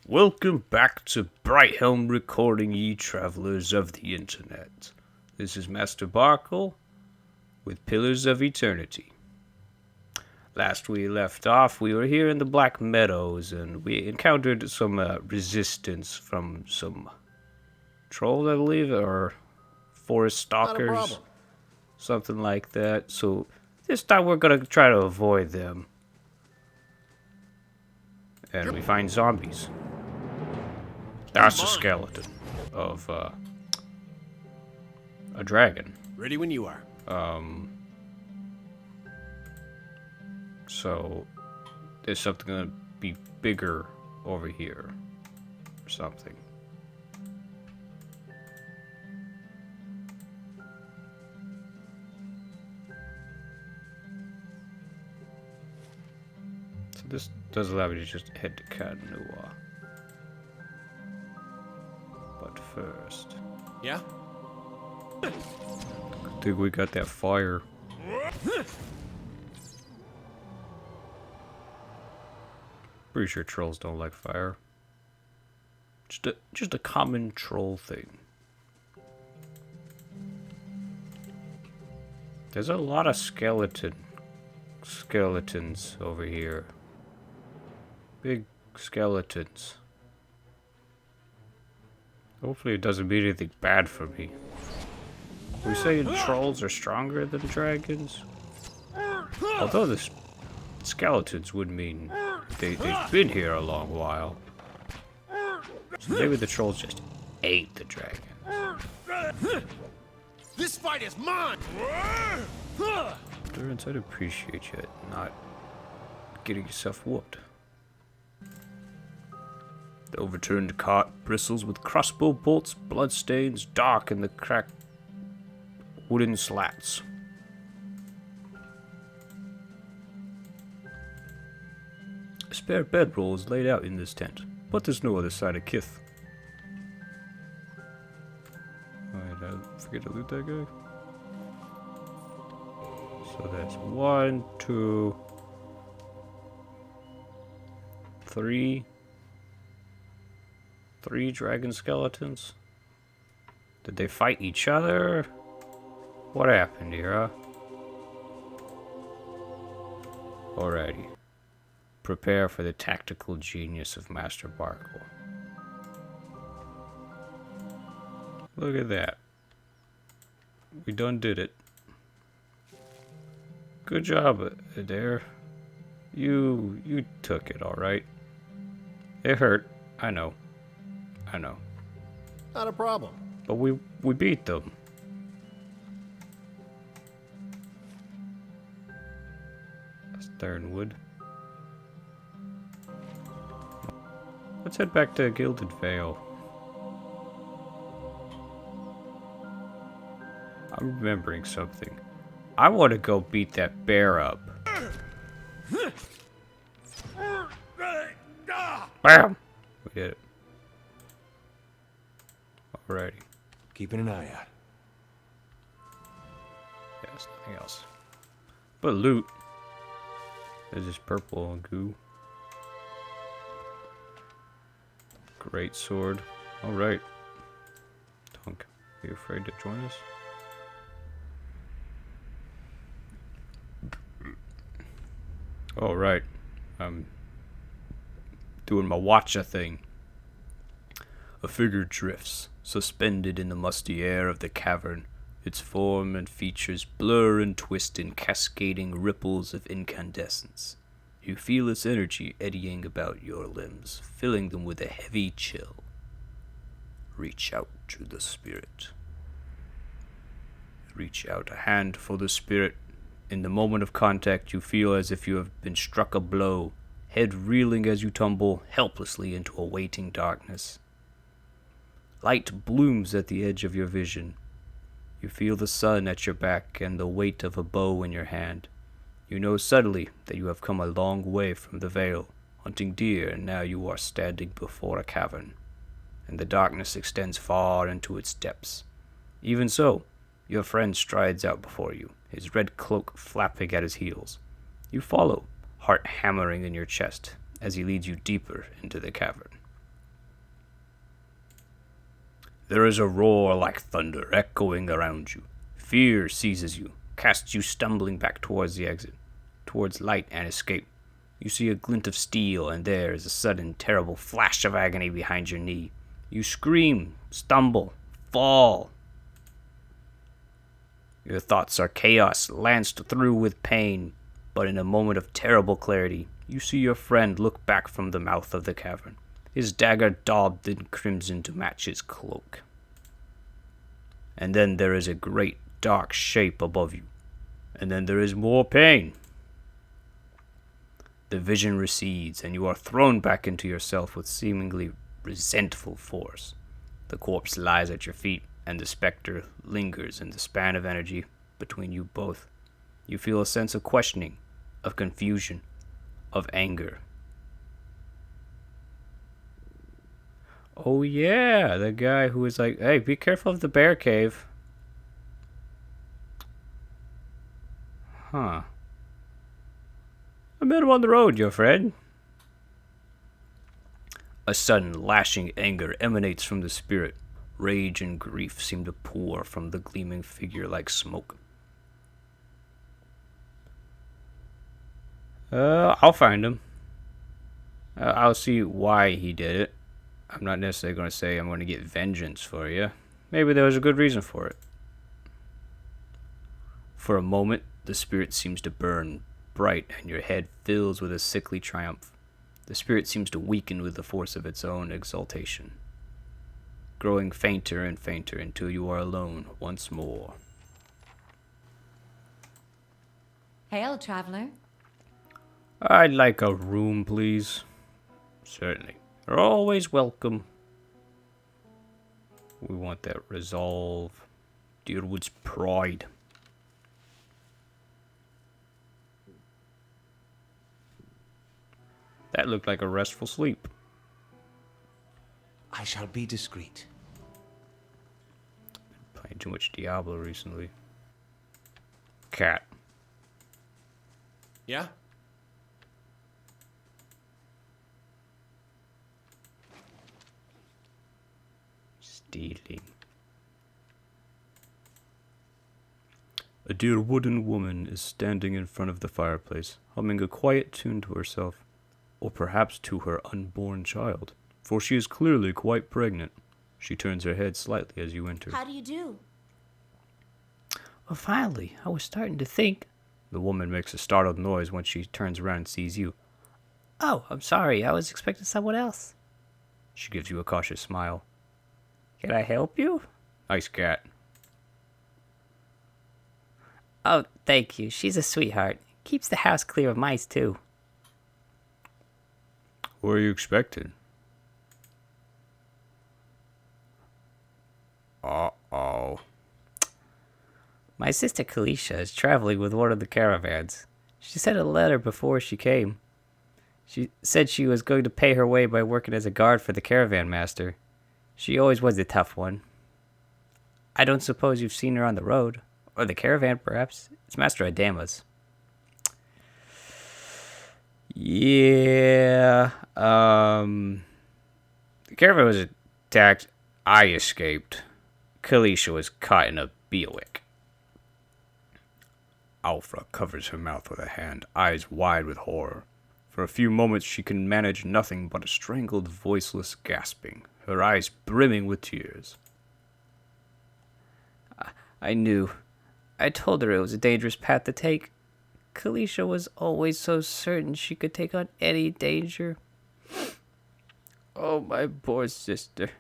Welcome back to Brighthelm Recording, ye travelers of the internet. This is Master Barkle with Pillars of Eternity. Last we left off, we were here in the Black Meadows, and we encountered some resistance from some trolls, I believe, or forest stalkers, something like that. So this time we're gonna try to avoid them. And we find zombies. That's a skeleton of a dragon. Ready when you are. So there's something gonna be bigger over here or something. So this does allow me to just head to Cadnua. But first, Yeah? I think we got that fire. Pretty sure trolls don't like fire. Just a common troll thing. There's a lot of skeletons over here. Big skeletons. Hopefully it doesn't mean anything bad for me. We say trolls are stronger than dragons. Although the skeletons would mean they've been here a long while. So maybe the trolls just ate the dragon. This fight is mine! Durance, I'd appreciate you not getting yourself whooped. The overturned cart bristles with crossbow bolts, bloodstains dark in the cracked wooden slats. A spare bedroll is laid out in this tent, but there's no other sign of kith. Alright, I forget to loot that guy. So that's 1, 2, 3. 3 dragon skeletons? Did they fight each other? What happened here, huh? Alrighty. Prepare for the tactical genius of Master Barkle. Look at that. We done did it. Good job, Adair. You took it, alright. It hurt, I know. Not a problem. But we beat them. That's Ironwood. Let's head back to Gilded Vale. I'm remembering something. I want to go beat that bear up. Bam! We did it. Alrighty. Keeping an eye out. Yeah, there's nothing else. But loot. There's this purple goo. Great sword. Alright. Tunk, are you afraid to join us? Alright. I'm doing my watcha thing. A figure drifts, suspended in the musty air of the cavern. Its form and features blur and twist in cascading ripples of incandescence. You feel its energy eddying about your limbs, filling them with a heavy chill. Reach out to the spirit. Reach out a hand for the spirit. In the moment of contact, you feel as if you have been struck a blow, head reeling as you tumble helplessly into a waiting darkness. Light blooms at the edge of your vision. You feel the sun at your back and the weight of a bow in your hand. You know suddenly that you have come a long way from the Vale, hunting deer, and now you are standing before a cavern, and the darkness extends far into its depths. Even so, your friend strides out before you, his red cloak flapping at his heels. You follow, heart hammering in your chest, as he leads you deeper into the cavern. There is a roar like thunder echoing around you. Fear seizes you, casts you stumbling back towards the exit, towards light and escape. You see a glint of steel, and there is a sudden, terrible flash of agony behind your knee. You scream, stumble, fall. Your thoughts are chaos, lanced through with pain, but in a moment of terrible clarity, you see your friend look back from the mouth of the cavern, his dagger daubed in crimson to match his cloak. And then there is a great dark shape above you, and then there is more pain. The vision recedes, and you are thrown back into yourself with seemingly resentful force. The corpse lies at your feet, and the specter lingers in the span of energy between you both. You feel a sense of questioning, of confusion, of anger. Oh yeah, the guy who was like, hey, be careful of the bear cave. Huh. I met him on the road, your friend. A sudden lashing anger emanates from the spirit. Rage and grief seem to pour from the gleaming figure like smoke. I'll find him. I'll see why he did it. I'm not necessarily going to say I'm going to get vengeance for you. Maybe there was a good reason for it. For a moment, the spirit seems to burn bright, and your head fills with a sickly triumph. The spirit seems to weaken with the force of its own exaltation, growing fainter and fainter until you are alone once more. Hail, traveler. I'd like a room, please. Certainly. You're always welcome. We want that resolve. Deerwood's pride. That looked like a restful sleep. I shall be discreet. Playing too much Diablo recently. Cat. Yeah? Stealing. A dear wooden woman is standing in front of the fireplace, humming a quiet tune to herself, or perhaps to her unborn child, for she is clearly quite pregnant. She turns her head slightly as you enter. How do you do? Well, finally, I was starting to think. The woman makes a startled noise when she turns around and sees you. Oh, I'm sorry, I was expecting someone else. She gives you a cautious smile. Can I help you? Nice cat. Oh, thank you. She's a sweetheart. Keeps the house clear of mice, too. What are you expecting? Uh-oh. My sister Kalisha is traveling with one of the caravans. She sent a letter before she came. She said she was going to pay her way by working as a guard for the caravan master. She always was the tough one. I don't suppose you've seen her on the road. Or the caravan, perhaps. It's Master Adama's. Yeah. The caravan was attacked. I escaped. Kalisha was caught in a bivouac. Alfra covers her mouth with a hand, eyes wide with horror. For a few moments she can manage nothing but a strangled, voiceless gasping, her eyes brimming with tears. I knew. I told her it was a dangerous path to take. Kalisha was always so certain she could take on any danger. Oh, my poor sister.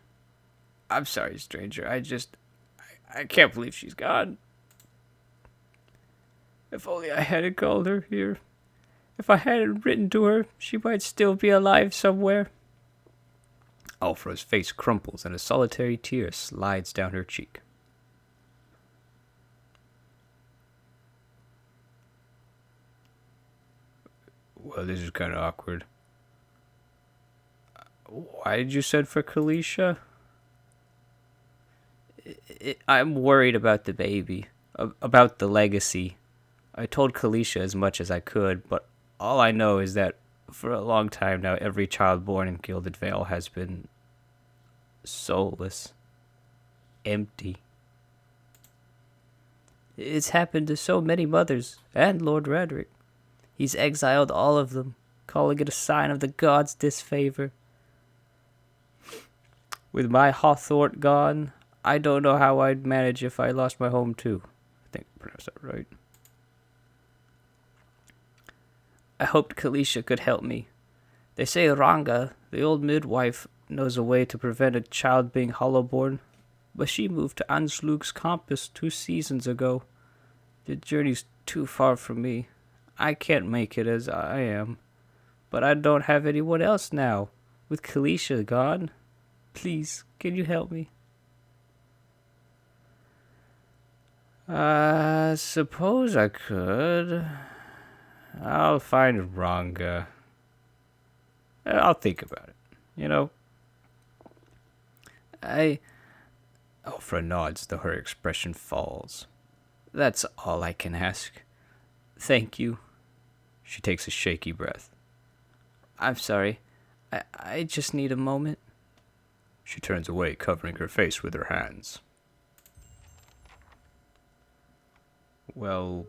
I'm sorry, stranger. I can't believe she's gone. If only I hadn't called her here. If I hadn't written to her, she might still be alive somewhere. Alfra's face crumples and a solitary tear slides down her cheek. Well, this is kind of awkward. Why did you send for Kalisha? I'm worried about the baby, about the legacy. I told Kalisha as much as I could, but all I know is that for a long time now, every child born in Gilded Vale has been soulless. empty. It's happened to so many mothers and Lord Redrick. He's exiled all of them, calling it a sign of the gods' disfavor. With my Hawthorne gone, I don't know how I'd manage if I lost my home too. I think I pronounced that right. I hoped Kalisha could help me. They say Ranga, the old midwife, knows a way to prevent a child being hollowborn, but she moved to Anslug's campus 2 seasons ago. The journey's too far from me. I can't make it as I am, but I don't have anyone else now. With Kalisha gone, please, can you help me? I suppose I could. I'll find Ranga. I'll think about it, you know. Alfra nods, though her expression falls. That's all I can ask. Thank you. She takes a shaky breath. I'm sorry. I just need a moment. She turns away, covering her face with her hands. Well,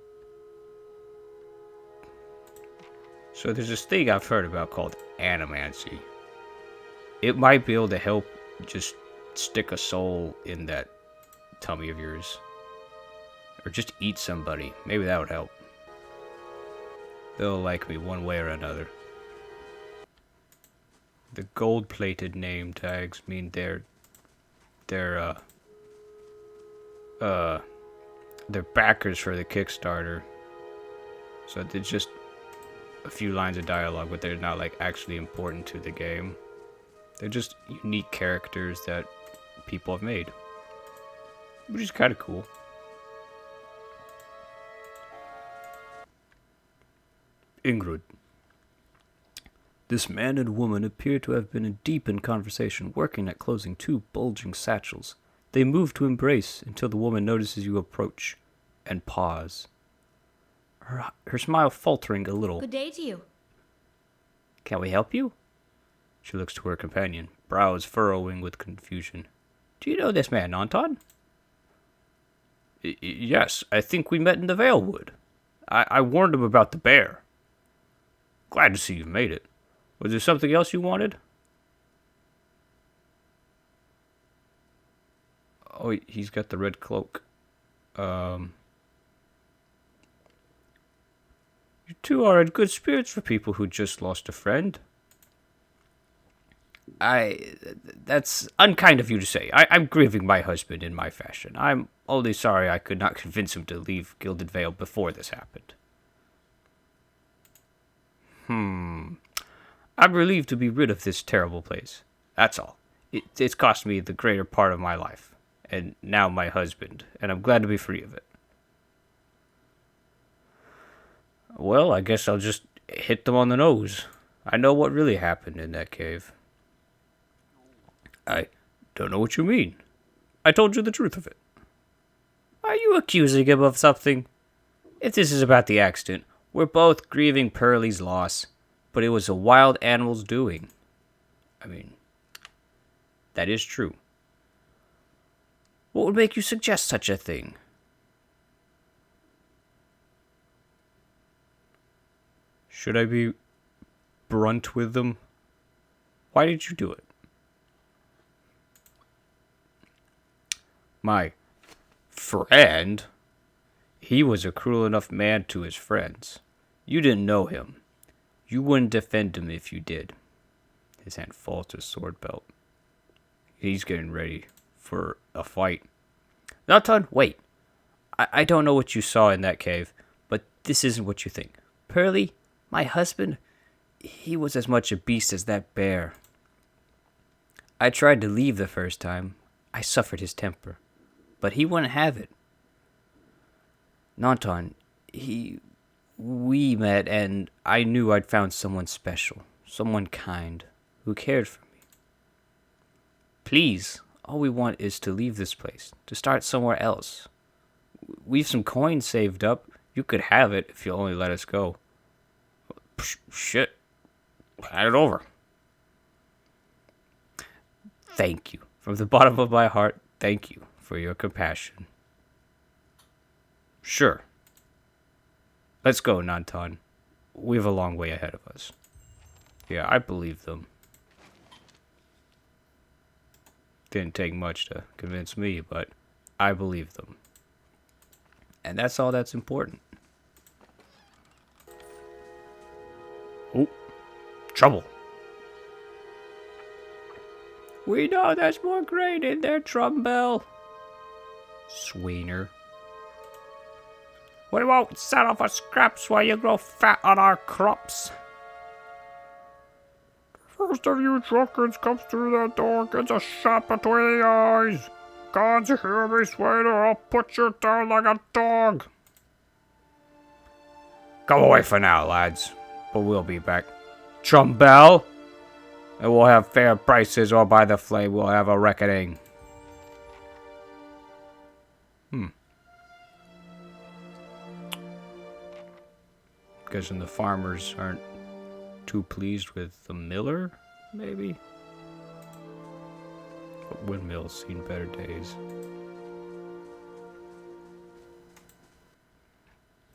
so there's this thing I've heard about called animancy. It might be able to help just stick a soul in that tummy of yours. Or just eat somebody. Maybe that would help. They'll like me one way or another. The gold-plated name tags mean they're backers for the Kickstarter. So they're just a few lines of dialogue, but they're not like actually important to the game. They're just unique characters that people have made, which is kind of cool. Ingrid. This man and woman appear to have been deep in conversation, working at closing 2 bulging satchels. They move to embrace until the woman notices you approach and pause. Her smile faltering a little. Good day to you. Can we help you? She looks to her companion, brows furrowing with confusion. Do you know this man, Anton? Yes, I think we met in the Vale Wood. I warned him about the bear. Glad to see you've made it. Was there something else you wanted? Oh, he's got the red cloak. You two are in good spirits for people who just lost a friend. That's unkind of you to say. I'm grieving my husband in my fashion. I'm only sorry I could not convince him to leave Gilded Vale before this happened. I'm relieved to be rid of this terrible place. That's all. It's cost me the greater part of my life, and now my husband, and I'm glad to be free of it. Well, I guess I'll just hit them on the nose. I know what really happened in that cave. I don't know what you mean. I told you the truth of it. Are you accusing him of something? If this is about the accident, we're both grieving Pearlie's loss, but it was a wild animal's doing. I mean, that is true. What would make you suggest such a thing? Should I be blunt with them? Why did you do it? My friend? He was a cruel enough man to his friends. You didn't know him. You wouldn't defend him if you did. His hand falls to his sword belt. He's getting ready for a fight. Natan, wait. I don't know what you saw in that cave, but this isn't what you think. Pearlie, my husband, he was as much a beast as that bear. I tried to leave the first time. I suffered his temper, but he wouldn't have it. Nanton, we met, and I knew I'd found someone special, someone kind, who cared for me. Please, all we want is to leave this place, to start somewhere else. We've some coins saved up. You could have it if you'll only let us go. Shit. Hand it over. Thank you. From the bottom of my heart, thank you for your compassion. Sure. Let's go, Nantan. We have a long way ahead of us. Yeah, I believe them. Didn't take much to convince me, but I believe them. And that's all that's important. Oh, trouble. We know there's more grain in there, Trumbell. Sweener. We won't settle for scraps while you grow fat on our crops. First of you drunkards comes through that door, gets a shot between the eyes. Can't you hear me, Swainer? I'll put you down like a dog. Go away for now, lads. But we'll be back. Trumbell! And we'll have fair prices, or by the flame we'll have a reckoning. Guessing the farmers aren't too pleased with the miller, maybe? But windmills seen better days.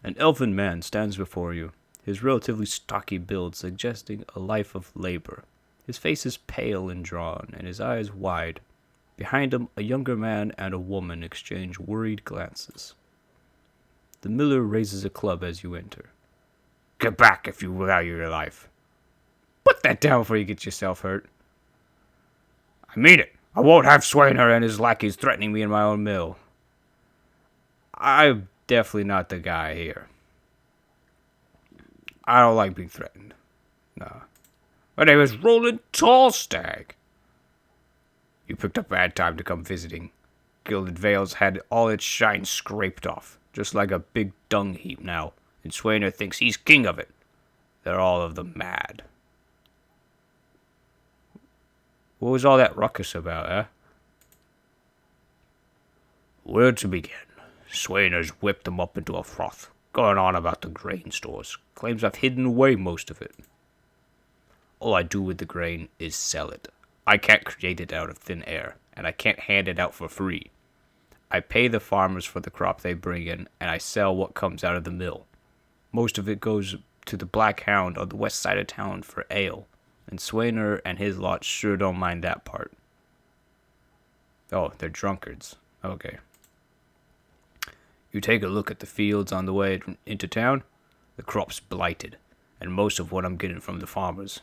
An elfin man stands before you, his relatively stocky build suggesting a life of labor. His face is pale and drawn, and his eyes wide. Behind him, a younger man and a woman exchange worried glances. The miller raises a club as you enter. Get back if you value your life. Put that down before you get yourself hurt. I mean it. I won't have Swainer and his lackeys threatening me in my own mill. I'm definitely not the guy here. I don't like being threatened. No. My name is Rollen Tallstag. You picked a bad time to come visiting. Gilded Vale's had all its shine scraped off, just like a big dung heap now, and Swainer thinks he's king of it. They're all of them mad. What was all that ruckus about, eh? Where to begin? Swainer's whipped them up into a froth, going on about the grain stores. Claims I've hidden away most of it. All I do with the grain is sell it. I can't create it out of thin air, and I can't hand it out for free. I pay the farmers for the crop they bring in, and I sell what comes out of the mill. Most of it goes to the Black Hound on the west side of town for ale, and Swainer and his lot sure don't mind that part. Oh, they're drunkards. Okay. You take a look at the fields on the way into town. The crop's blighted, and most of what I'm getting from the farmers.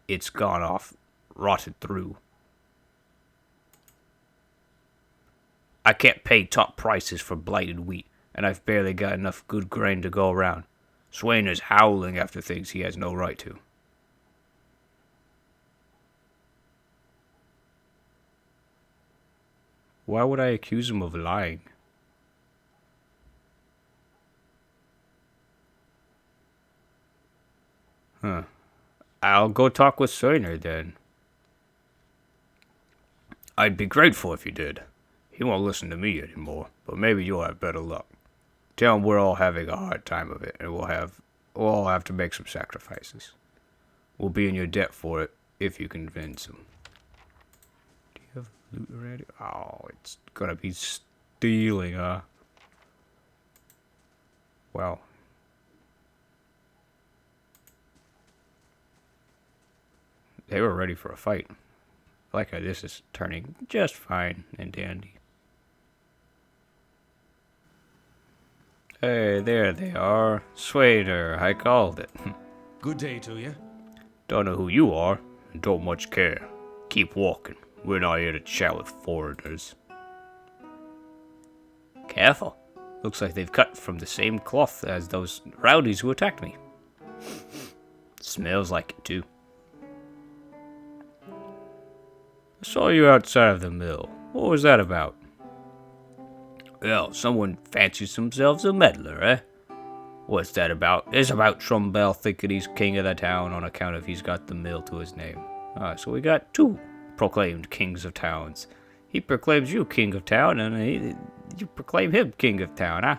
It's gone off, rotted through. I can't pay top prices for blighted wheat, and I've barely got enough good grain to go around. Swainer's howling after things he has no right to. Why would I accuse him of lying? Huh. I'll go talk with Swainer then. I'd be grateful if you did. He won't listen to me anymore, but maybe you'll have better luck. Tell him we're all having a hard time of it, and we'll all have to make some sacrifices. We'll be in your debt for it, if you convince him. Do you have loot already? Oh, it's gonna be stealing, huh? Well. They were ready for a fight. I like how this is turning just fine and dandy. Hey, there they are. Swainer, I called it. Good day to you. Don't know who you are, and don't much care. Keep walking. We're not here to chat with foreigners. Careful. Looks like they've cut from the same cloth as those rowdies who attacked me. Smells like it, too. I saw you outside of the mill. What was that about? Well, someone fancies themselves a meddler, eh? What's that about? It's about Trumbell thinking he's king of the town on account of he's got the mill to his name. So we got two proclaimed kings of towns. He proclaims you king of town, and you proclaim him king of town, huh?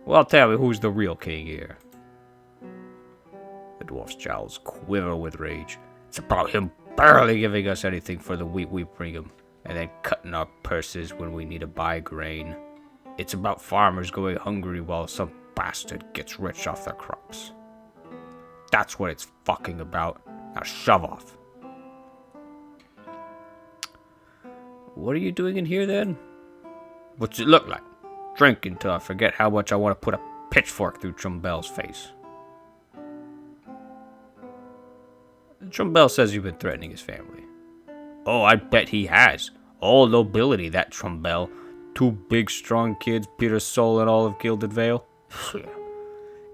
Well, tell me, who's the real king here? The dwarf's jowls quiver with rage. It's about him barely giving us anything for the wheat we bring him. and then cutting our purses when we need to buy grain. It's about farmers going hungry while some bastard gets rich off their crops. That's what it's fucking about. Now shove off. What are you doing in here then? What's it look like? Drinking till I forget how much I want to put a pitchfork through Trumbell's face. Trumbell says you've been threatening his family. Oh, I bet he has. All nobility, that Trumbell. 2 big, strong kids, Peter Soul and all of Gilded Vale.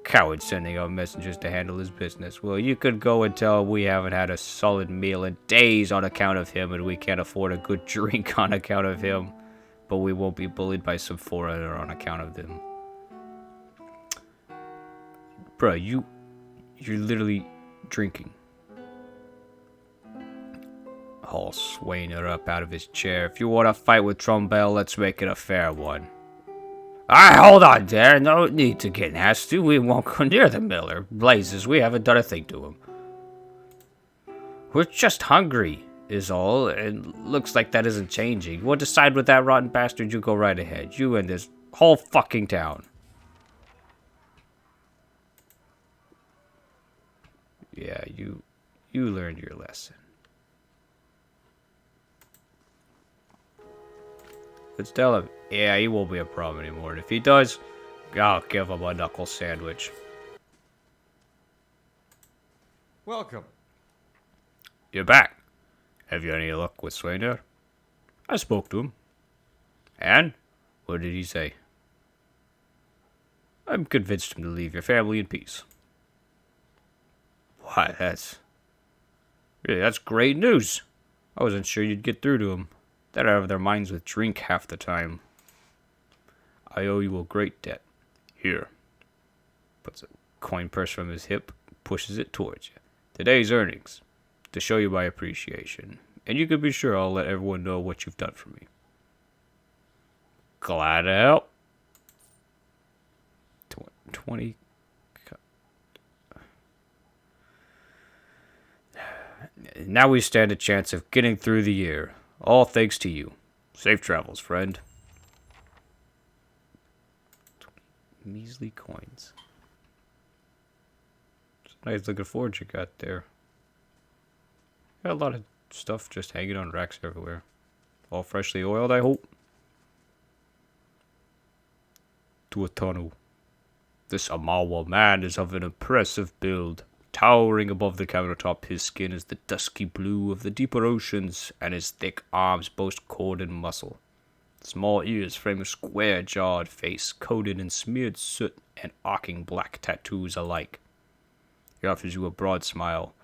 Coward sending out messengers to handle his business. Well, you could go and tell we haven't had a solid meal in days on account of him, and we can't afford a good drink on account of him. But we won't be bullied by some foreigner on account of them. Bruh, you're literally drinking. Hall swaying her up out of his chair. If you want to fight with Trumbell, let's make it a fair one. Hold on there. No need to get nasty. We won't go near the miller. Blazes, we haven't done a thing to him. We're just hungry, is all. And looks like that isn't changing. We'll decide with that rotten bastard. You go right ahead. You and this whole fucking town. Yeah, you learned your lesson. Let's tell him. Yeah, he won't be a problem anymore. And if he does, I'll give him a knuckle sandwich. Welcome. You're back. Have you any luck with Swainer? I spoke to him. And? What did he say? I'm convinced him to leave your family in peace. Why, that's great news. I wasn't sure you'd get through to him. They're out of their minds with drink half the time. I owe you a great debt. Here. Puts a coin purse from his hip, pushes it towards you. Today's earnings. To show you my appreciation. And you can be sure I'll let everyone know what you've done for me. Glad to help. 20. Now we stand a chance of getting through the year. All thanks to you. Safe travels, friend. Measly coins. It's a nice looking forge you got there. Got a lot of stuff just hanging on racks everywhere. All freshly oiled, I hope. To a tunnel. This Amawa man is of an impressive build. Towering above the countertop, his skin is the dusky blue of the deeper oceans, and his thick arms boast cord and muscle. Small ears frame a square-jawed face, coated in smeared soot and arcing black tattoos alike. He offers you a broad smile.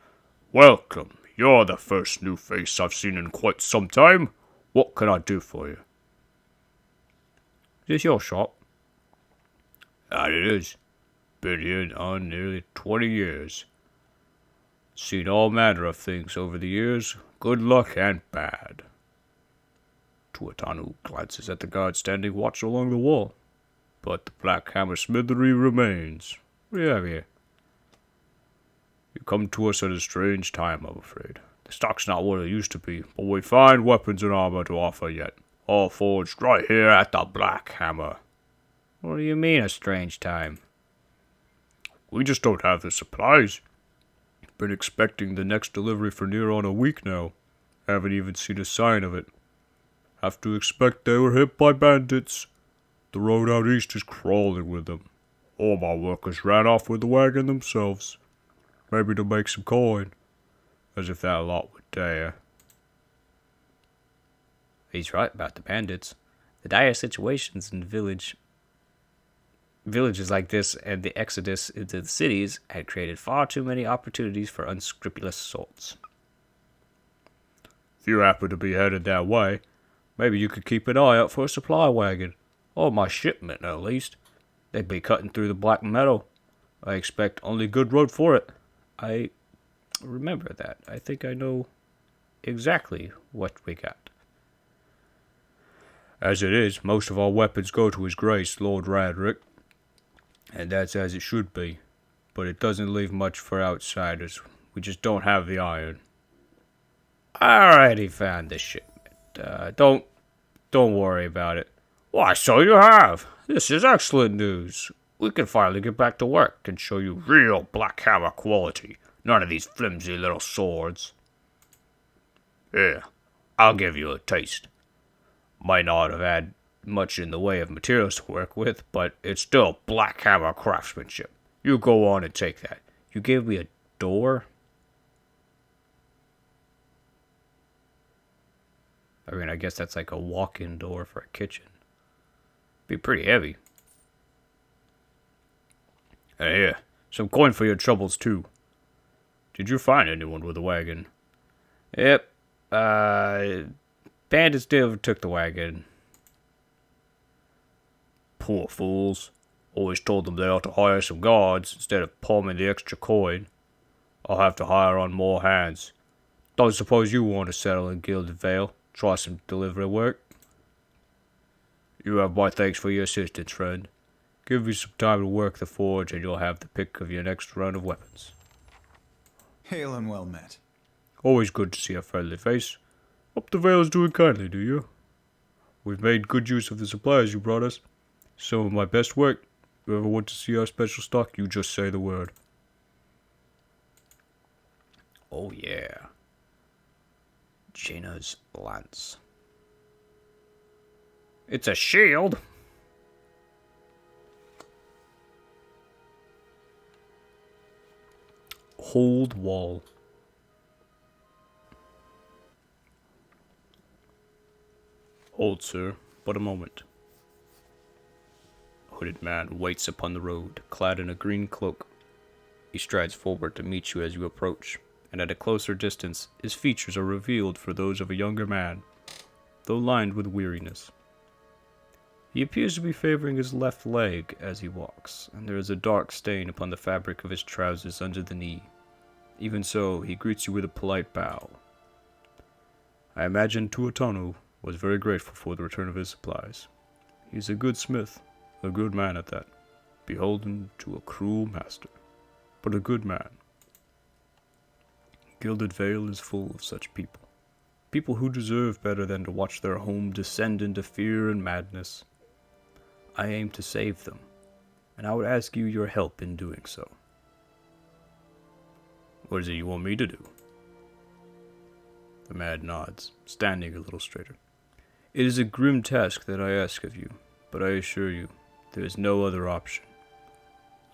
Welcome. You're the first new face I've seen in quite some time. What can I do for you? Is this your shop? That it is. Been here on nearly 20 years. Seen all manner of things over the years, good luck and bad. Tuatanu glances at the guard standing watch along the wall. But the Black Hammer Smithery remains. What do you have here? You come to us at a strange time, I'm afraid. The stock's not what it used to be, but we find weapons and armor to offer yet. All forged right here at the Black Hammer. What do you mean, a strange time? We just don't have the supplies. Been expecting the next delivery for near on a week now. Haven't even seen a sign of it. Have to expect they were hit by bandits. The road out east is crawling with them. All my workers ran off with the wagon themselves. Maybe to make some coin. As if that lot would dare. He's right about the bandits. The dire situations in the villages like this and the exodus into the cities had created far too many opportunities for unscrupulous sorts. If you happen to be headed that way, maybe you could keep an eye out for a supply wagon, or my shipment at least. They'd be cutting through the Black Meadow. I expect only good road for it. I remember that. I think I know exactly what we got. As it is, most of our weapons go to His Grace, Lord Radrick. And that's as it should be. But it doesn't leave much for outsiders. We just don't have the iron. I already found the shipment. Don't worry about it. Why, so you have. This is excellent news. We can finally get back to work and show you real Black Hammer quality. None of these flimsy little swords. Here, I'll give you a taste. Might not have had much in the way of materials to work with, but it's still Black Hammer craftsmanship. You go on and take that. You gave me a door? I mean, I guess that's like a walk-in door for a kitchen. Be pretty heavy. Hey, here, some coin for your troubles, too. Did you find anyone with a wagon? Yep. Bandits took the wagon. Poor fools. Always told them they ought to hire some guards instead of palming the extra coin. I'll have to hire on more hands. Don't suppose you want to settle in Gilded Vale? Try some delivery work? You have my thanks for your assistance, friend. Give me some time to work the forge and you'll have the pick of your next run of weapons. Hail and well met. Always good to see a friendly face. Hope the Vale's doing kindly, do you? We've made good use of the supplies you brought us. Some of my best work. If you ever want to see our special stock, you just say the word. Oh yeah. Jaina's lance. It's a shield. Hold wall. Hold, sir, but a moment. A hooded man waits upon the road, clad in a green cloak. He strides forward to meet you as you approach, and at a closer distance, his features are revealed for those of a younger man, though lined with weariness. He appears to be favoring his left leg as he walks, and there is a dark stain upon the fabric of his trousers under the knee. Even so, he greets you with a polite bow. I imagine Tuatonu was very grateful for the return of his supplies. He is a good smith, a good man at that, beholden to a cruel master, but a good man. Gilded Vale is full of such people. People who deserve better than to watch their home descend into fear and madness. I aim to save them, and I would ask you your help in doing so. What is it you want me to do? The man nods, standing a little straighter. It is a grim task that I ask of you, but I assure you, there is no other option.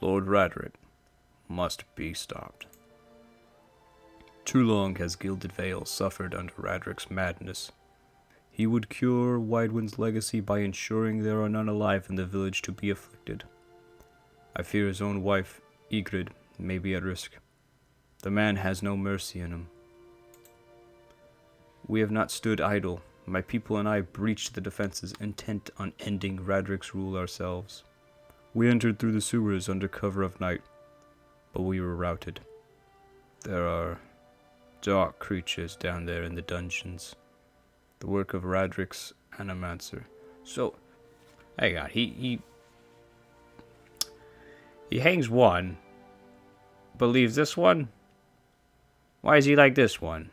Lord Radric must be stopped. Too long has Gilded Vale suffered under Radric's madness. He would cure Widewind's legacy by ensuring there are none alive in the village to be afflicted. I fear his own wife, Ygritte, may be at risk. The man has no mercy in him. We have not stood idle. My people and I breached the defenses, intent on ending Radric's rule ourselves. We entered through the sewers under cover of night, but we were routed. There are dark creatures down there in the dungeons. The work of Radric's animancer. So, hang on, he hangs one, but leaves this one? Why is he like this one?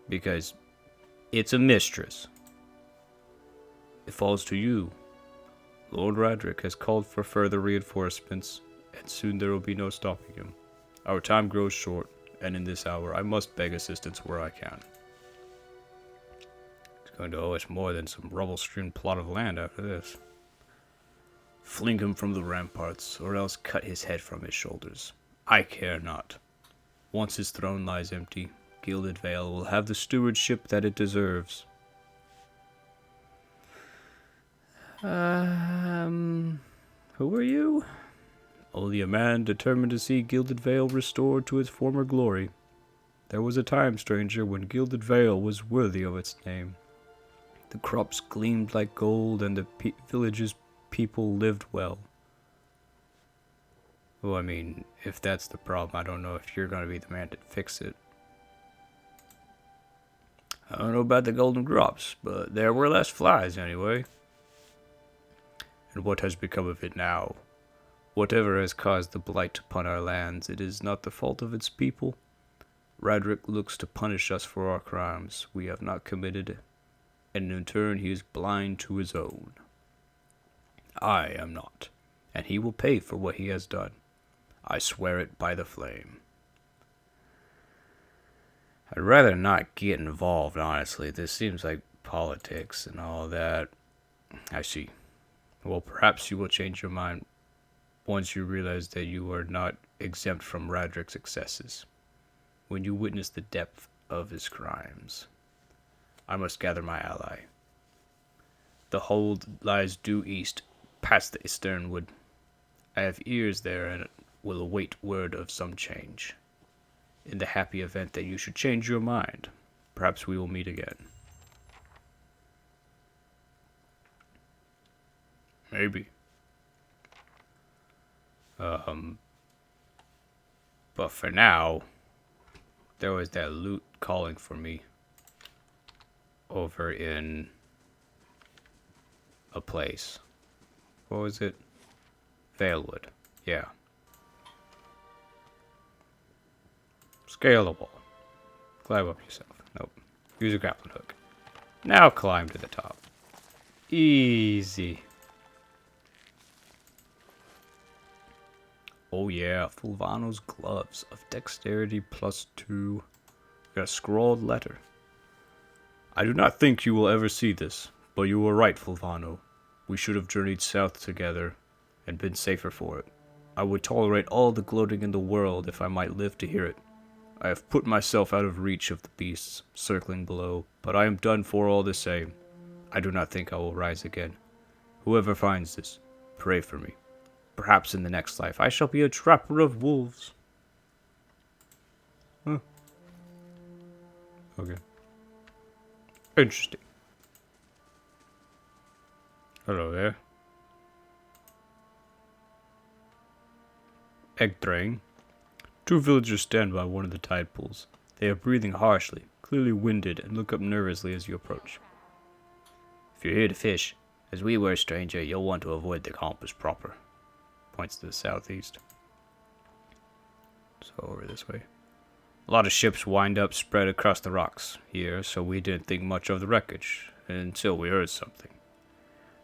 Because it's a mistress. It falls to you. Lord Radric has called for further reinforcements, and soon there will be no stopping him. Our time grows short, and in this hour I must beg assistance where I can. He's going to owe us more than some rubble-strewn plot of land after this. Fling him from the ramparts, or else cut his head from his shoulders. I care not. Once his throne lies empty, Gilded Vale will have the stewardship that it deserves. Who are you? Only a man determined to see Gilded Vale restored to its former glory. There was a time, stranger, when Gilded Vale was worthy of its name. The crops gleamed like gold, and the village's people lived well. Well, I mean, if that's the problem, I don't know if you're going to be the man to fix it. I don't know about the golden crops, but there were less flies anyway. And what has become of it now? Whatever has caused the blight upon our lands, it is not the fault of its people. Radric looks to punish us for our crimes. We have not committed and in turn he is blind to his own. I am not, and he will pay for what he has done. I swear it by the flame. I'd rather not get involved, honestly. This seems like politics and all that. I see. Well, perhaps you will change your mind once you realize that you are not exempt from Radrick's excesses. When you witness the depth of his crimes. I must gather my ally. The hold lies due east, past the Sternwood. I have ears there and will await word of some change. In the happy event that you should change your mind, perhaps we will meet again. Maybe. But for now, there was that loot calling for me over in a place. What was it? Valewood. Yeah. Scale the wall. Climb up yourself. Nope. Use a grappling hook. Now climb to the top. Easy. Oh yeah, Fulvano's gloves of dexterity +2. Got a scrawled letter. I do not think you will ever see this, but you were right, Fulvano. We should have journeyed south together and been safer for it. I would tolerate all the gloating in the world if I might live to hear it. I have put myself out of reach of the beasts circling below, but I am done for all the same. I do not think I will rise again. Whoever finds this, pray for me. Perhaps in the next life I shall be a trapper of wolves. Huh. Okay. Interesting. Hello there. Egdrain. Two villagers stand by one of the tide pools. They are breathing harshly, clearly winded, and look up nervously as you approach. If you're here to fish, as we were, stranger, you'll want to avoid the compass proper. Points to the southeast. So over this way. A lot of ships wind up spread across the rocks here, so we didn't think much of the wreckage until we heard something.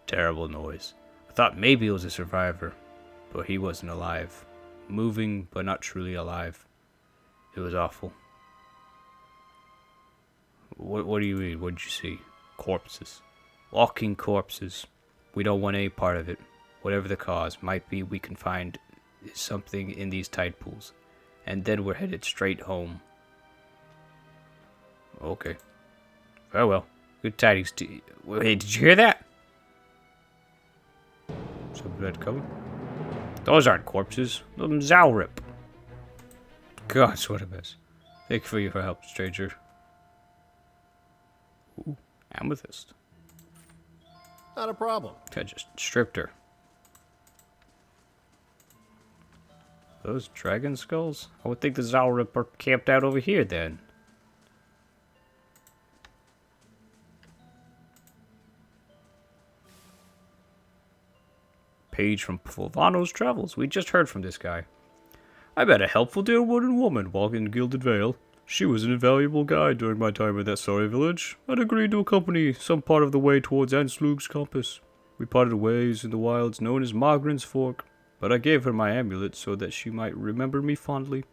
Terrible noise. I thought maybe it was a survivor, but he wasn't alive. Moving, but not truly alive. It was awful. What do you mean? What did you see? Corpses. Walking corpses. We don't want any part of it. Whatever the cause might be, we can find something in these tide pools. And then we're headed straight home. Okay. Very well. Good tidings to you. Wait, did you hear that? Some blood coming. Those aren't corpses. Them Zalrip. Gosh, what a mess. Thank you for your help, stranger. Ooh, amethyst. Not a problem. I just stripped her. Those dragon skulls? I would think the Zalrip are camped out over here then. Page from Fulvano's travels. We just heard from this guy. I met a helpful dear wooden woman walking in Gilded Vale. She was an invaluable guide during my time in that sorry village. I'd agreed to accompany some part of the way towards Anslug's compass. We parted ways in the wilds known as Margren's Fork, but I gave her my amulet so that she might remember me fondly.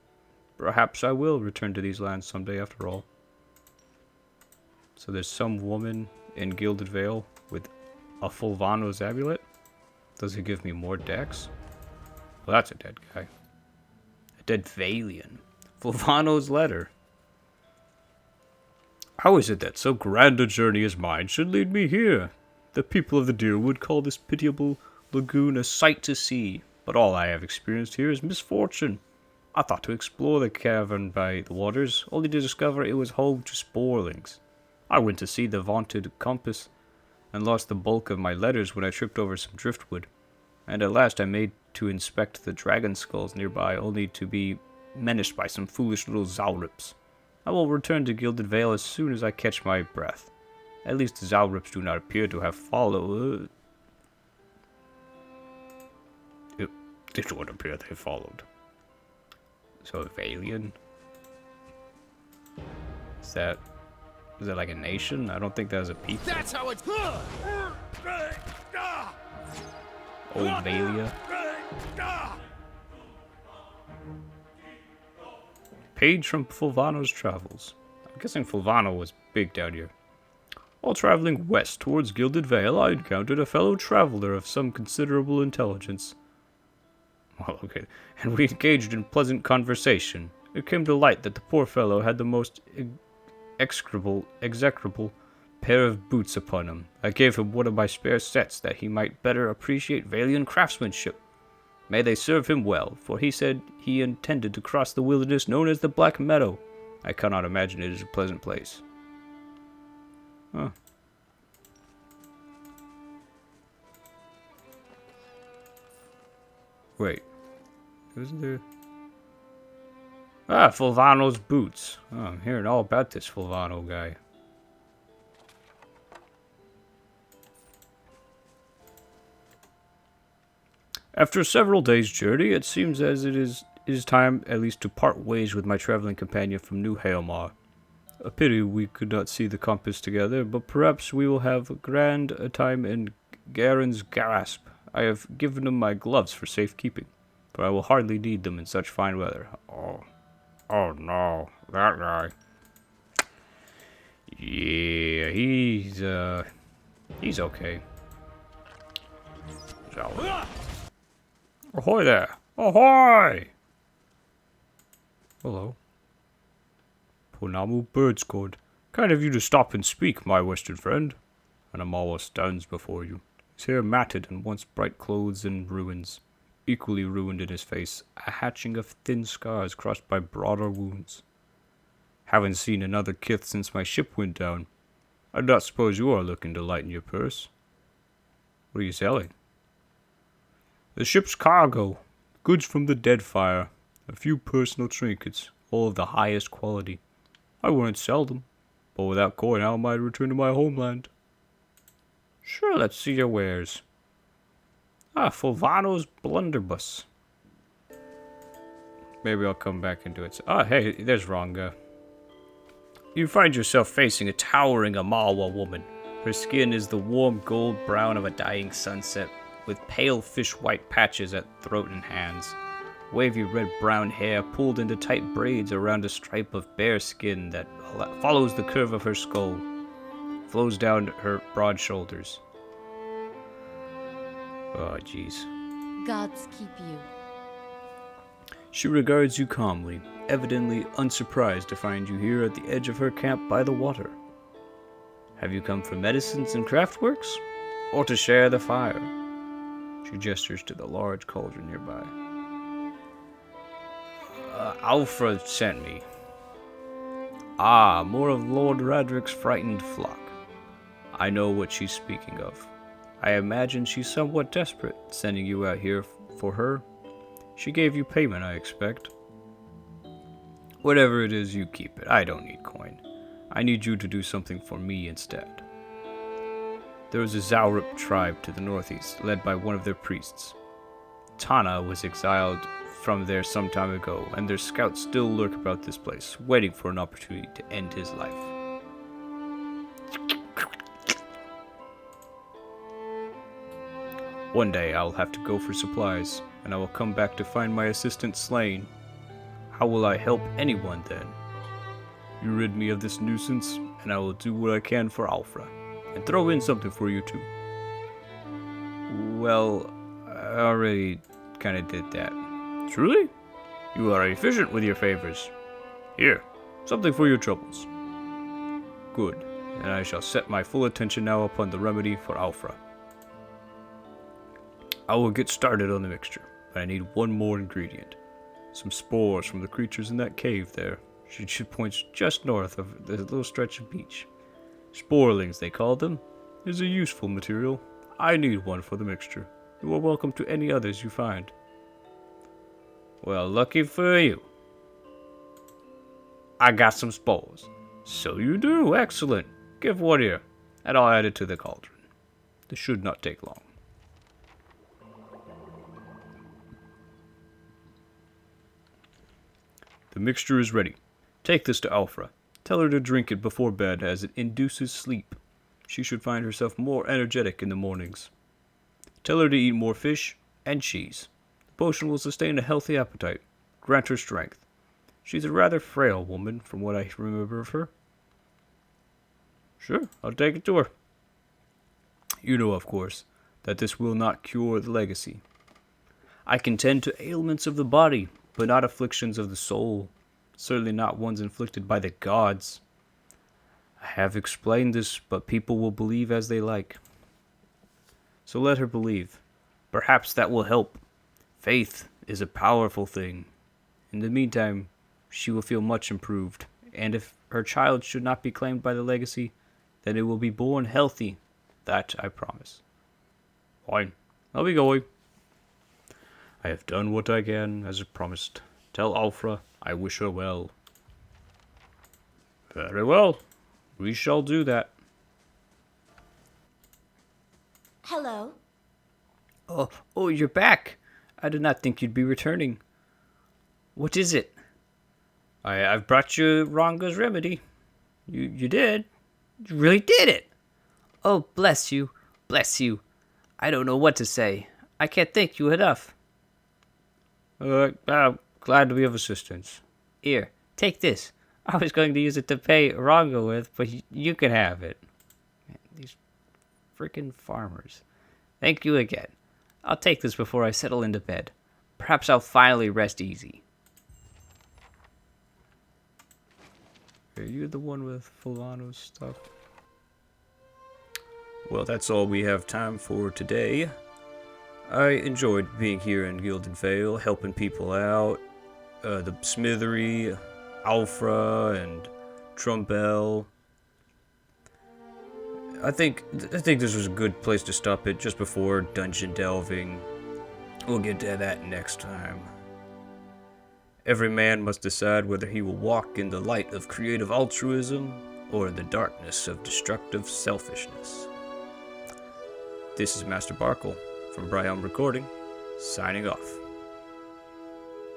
Perhaps I will return to these lands someday after all. So there's some woman in Gilded Vale with a Fulvano's amulet? Does it give me more dex? Well, that's a dead guy. A dead Valian. Fulvano's letter. How is it that so grand a journey as mine should lead me here? The people of the Deerwood call this pitiable lagoon a sight to see, but all I have experienced here is misfortune. I thought to explore the cavern by the waters, only to discover it was home to sporlings. I went to see the vaunted compass, and lost the bulk of my letters when I tripped over some driftwood, and at last I made to inspect the dragon skulls nearby, only to be menaced by some foolish little Zalrips. I will return to Gilded Vale as soon as I catch my breath. At least the Zalrips do not appear to have followed. It would appear they followed. So, Valian? Is that Is that like a nation? I don't think that was a people. That's how it's. Old Valia. Page from Fulvano's travels. I'm guessing Fulvano was big down here. While traveling west towards Gilded Vale, I encountered a fellow traveler of some considerable intelligence. Well, okay, and we engaged in pleasant conversation. It came to light that the poor fellow had the most execrable pair of boots upon him. I gave him one of my spare sets that he might better appreciate Valian craftsmanship. May they serve him well, for he said he intended to cross the wilderness known as the Black Meadow. I cannot imagine it is a pleasant place. Huh. Wait. Isn't there... Ah, Fulvano's boots. Oh, I'm hearing all about this Fulvano guy. After several days' journey, it seems as it is time at least to part ways with my traveling companion from New Haelmar. A pity we could not see the compass together, but perhaps we will have a time in Garen's grasp. I have given him my gloves for safekeeping, for I will hardly need them in such fine weather. Oh no, that guy. Yeah, he's okay. So, ahoy there! Ahoy! Hello. Ponamu Birdscord. Kind of you to stop and speak, my western friend. And Amala stands before you, his hair matted and once bright clothes in ruins. Equally ruined in his face, a hatching of thin scars crossed by broader wounds. Haven't seen another kith since my ship went down. I don't suppose you are looking to lighten your purse. What are you selling? The ship's cargo, goods from the Deadfire, a few personal trinkets, all of the highest quality. I wouldn't sell them, but without coin how am I to return to my homeland? Sure, let's see your wares. Ah, Fulvano's blunderbuss. Maybe I'll come back and do it. Ah, hey, there's Ronga. You find yourself facing a towering Amalwa woman. Her skin is the warm gold brown of a dying sunset, with pale fish-white patches at throat and hands. Wavy red-brown hair pulled into tight braids around a stripe of bare skin that follows the curve of her skull, flows down her broad shoulders. Oh, jeez. Gods keep you. She regards you calmly, evidently unsurprised to find you here at the edge of her camp by the water. Have you come for medicines and craftworks, or to share the fire? She gestures to the large cauldron nearby. Alfred sent me. Ah, more of Lord Radric's frightened flock. I know what she's speaking of. I imagine she's somewhat desperate, sending you out here for her. She gave you payment, I expect. Whatever it is, you keep it. I don't need coin. I need you to do something for me instead. There is a Zaurip tribe to the northeast, led by one of their priests. Tana was exiled from there some time ago, and their scouts still lurk about this place, waiting for an opportunity to end his life. One day I'll have to go for supplies, and I will come back to find my assistant slain. How will I help anyone then? You rid me of this nuisance, and I will do what I can for Alfra, and throw in something for you too. Well, I already kinda did that. Truly? You are efficient with your favors. Here, something for your troubles. Good, and I shall set my full attention now upon the remedy for Alfra. I will get started on the mixture, but I need one more ingredient. Some spores from the creatures in that cave there. She points just north of the little stretch of beach. Sporelings, they call them. Is a useful material. I need one for the mixture. You are welcome to any others you find. Well, lucky for you. I got some spores. So you do, excellent. Give one here, and I'll add it to the cauldron. This should not take long. The mixture is ready. Take this to Alfra. Tell her to drink it before bed as it induces sleep. She should find herself more energetic in the mornings. Tell her to eat more fish and cheese. The potion will sustain a healthy appetite, grant her strength. She's a rather frail woman from what I remember of her. Sure, I'll take it to her. You know, of course, that this will not cure the legacy. I can tend to ailments of the body, but not afflictions of the soul. Certainly not ones inflicted by the gods. I have explained this, but people will believe as they like. So let her believe. Perhaps that will help. Faith is a powerful thing. In the meantime, she will feel much improved, and if her child should not be claimed by the legacy, then it will be born healthy. That I promise. Fine, I'll be going. I have done what I can, as I promised. Tell Alfra I wish her well. Very well. We shall do that. Hello. Oh, you're back. I did not think you'd be returning. What is it? I've brought you Ronga's remedy. You did. You really did it. Oh, bless you. Bless you. I don't know what to say. I can't thank you enough. Glad to be of assistance. Here, take this. I was going to use it to pay Ronga with, but you can have it. Man, these freaking farmers. Thank you again. I'll take this before I settle into bed. Perhaps I'll finally rest easy. Are you the one with Fulano's stuff? Well, that's all we have time for today. I enjoyed being here in Gilded Vale, helping people out. The Smithery, Alfra, and Trumbell. I think this was a good place to stop it just before dungeon delving. We'll get to that next time. Every man must decide whether he will walk in the light of creative altruism or in the darkness of destructive selfishness. This is Master Barkle from Bryum Recording, signing off.